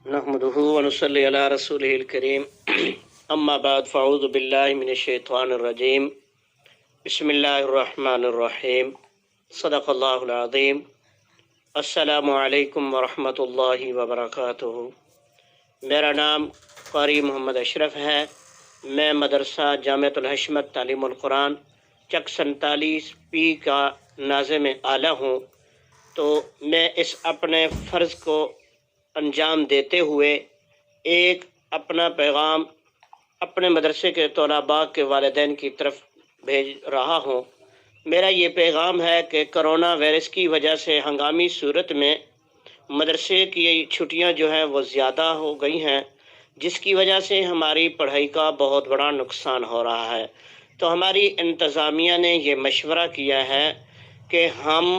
نحمده ونصلي على رسوله الكريم اما بعد فاعوذ بالله من الشيطان الرجيم بسم الله الرحمن الرحيم صدق الله العظيم السلام علیکم ورحمۃ اللہ وبرکاتہ۔ میرا نام قاری محمد اشرف ہے۔ میں مدرسہ جامعۃ الحشمت تعلیم القرآن چک 47 پی کا ناظم اعلیٰ ہوں۔ تو میں اس اپنے فرض کو انجام دیتے ہوئے ایک اپنا پیغام اپنے مدرسے کے طلباء کے والدین کی طرف بھیج رہا ہوں۔ میرا یہ پیغام ہے کہ کرونا وائرس کی وجہ سے ہنگامی صورت میں مدرسے کی چھٹیاں جو ہیں وہ زیادہ ہو گئی ہیں، جس کی وجہ سے ہماری پڑھائی کا بہت بڑا نقصان ہو رہا ہے۔ تو ہماری انتظامیہ نے یہ مشورہ کیا ہے کہ ہم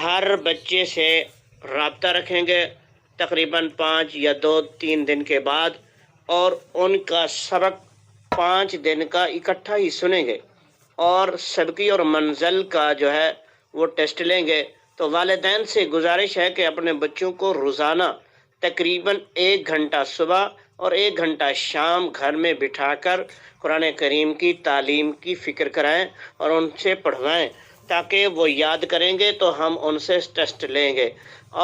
ہر بچے سے رابطہ رکھیں گے تقریباً 5 یا 2-3 دن کے بعد، اور ان کا سبق 5 دن کا اکٹھا ہی سنیں گے اور سبقی اور منزل کا جو ہے وہ ٹیسٹ لیں گے۔ تو والدین سے گزارش ہے کہ اپنے بچوں کو روزانہ تقریباً 1 گھنٹہ صبح اور 1 گھنٹہ شام گھر میں بٹھا کر قرآن کریم کی تعلیم کی فکر کرائیں اور ان سے پڑھوائیں، تاکہ وہ یاد کریں گے تو ہم ان سے ٹیسٹ لیں گے۔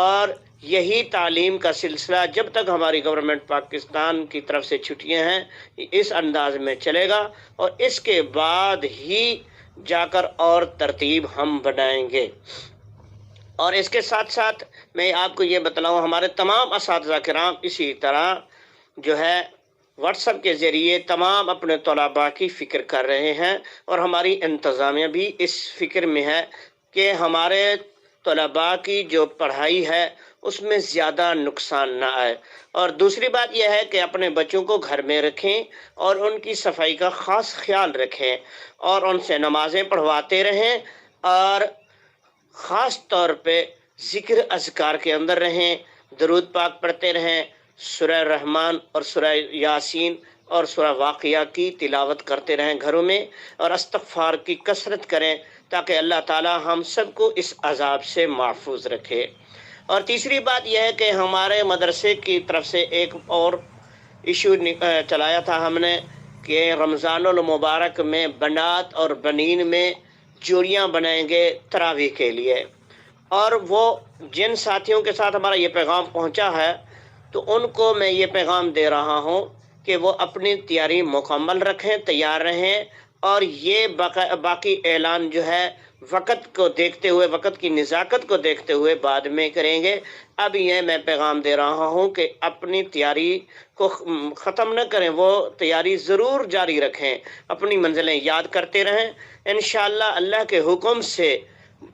اور یہی تعلیم کا سلسلہ جب تک ہماری گورنمنٹ پاکستان کی طرف سے چھٹیاں ہیں اس انداز میں چلے گا، اور اس کے بعد ہی جا کر اور ترتیب ہم بنائیں گے۔ اور اس کے ساتھ ساتھ میں آپ کو یہ بتلاؤں، ہمارے تمام اساتذہ کرام اسی طرح جو ہے واٹس ایپ کے ذریعے تمام اپنے طلباء کی فکر کر رہے ہیں، اور ہماری انتظامیہ بھی اس فکر میں ہے کہ ہمارے طلباء کی جو پڑھائی ہے اس میں زیادہ نقصان نہ آئے۔ اور دوسری بات یہ ہے کہ اپنے بچوں کو گھر میں رکھیں اور ان کی صفائی کا خاص خیال رکھیں، اور ان سے نمازیں پڑھواتے رہیں، اور خاص طور پہ ذکر اذکار کے اندر رہیں، درود پاک پڑھتے رہیں، سورہ رحمان اور سورہ یاسین اور سورہ واقعہ کی تلاوت کرتے رہیں گھروں میں، اور استغفار کی کثرت کریں تاکہ اللہ تعالی ہم سب کو اس عذاب سے محفوظ رکھے۔ اور تیسری بات یہ ہے کہ ہمارے مدرسے کی طرف سے ایک اور ایشو چلایا تھا ہم نے کہ رمضان المبارک میں بنات اور بنین میں جوڑیاں بنائیں گے تراویح کے لیے۔ اور وہ جن ساتھیوں کے ساتھ ہمارا یہ پیغام پہنچا ہے تو ان کو میں یہ پیغام دے رہا ہوں کہ وہ اپنی تیاری مکمل رکھیں، تیار رہیں، اور یہ باقی اعلان جو ہے وقت کو دیکھتے ہوئے، وقت کی نزاکت کو دیکھتے ہوئے بعد میں کریں گے۔ اب یہ میں پیغام دے رہا ہوں کہ اپنی تیاری کو ختم نہ کریں، وہ تیاری ضرور جاری رکھیں، اپنی منزلیں یاد کرتے رہیں۔ انشاءاللہ اللہ کے حکم سے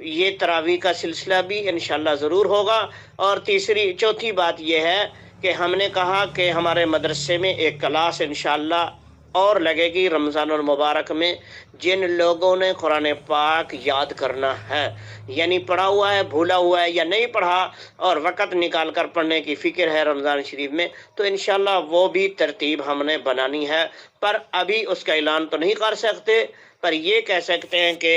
یہ تراویح کا سلسلہ بھی انشاءاللہ ضرور ہوگا۔ اور چوتھی بات یہ ہے کہ ہم نے کہا کہ ہمارے مدرسے میں ایک کلاس انشاءاللہ اور لگے گی رمضان المبارک میں، جن لوگوں نے قرآن پاک یاد کرنا ہے، یعنی پڑھا ہوا ہے، بھولا ہوا ہے یا نہیں پڑھا اور وقت نکال کر پڑھنے کی فکر ہے رمضان شریف میں، تو انشاءاللہ وہ بھی ترتیب ہم نے بنانی ہے۔ پر ابھی اس کا اعلان تو نہیں کر سکتے، پر یہ کہہ سکتے ہیں کہ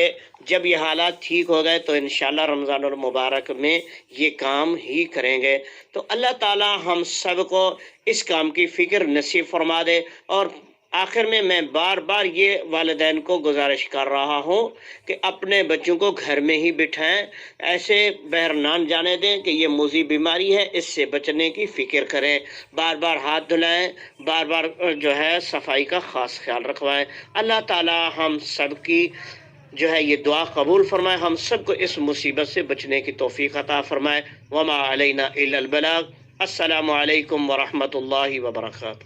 جب یہ حالات ٹھیک ہو گئے تو انشاءاللہ رمضان المبارک میں یہ کام ہی کریں گے۔ تو اللہ تعالی ہم سب کو اس کام کی فکر نصیب فرما دے۔ اور آخر میں بار بار یہ والدین کو گزارش کر رہا ہوں کہ اپنے بچوں کو گھر میں ہی بٹھائیں، ایسے باہر نہ جانے دیں کہ یہ موذی بیماری ہے، اس سے بچنے کی فکر کریں، بار بار ہاتھ دھلائیں، بار بار جو ہے صفائی کا خاص خیال رکھوائیں۔ اللہ تعالی ہم سب کی جو ہے یہ دعا قبول فرمائے، ہم سب کو اس مصیبت سے بچنے کی توفیق عطا فرمائے۔ وما علینا الا البلاغ۔ السلام علیکم ورحمۃ اللہ وبرکاتہ۔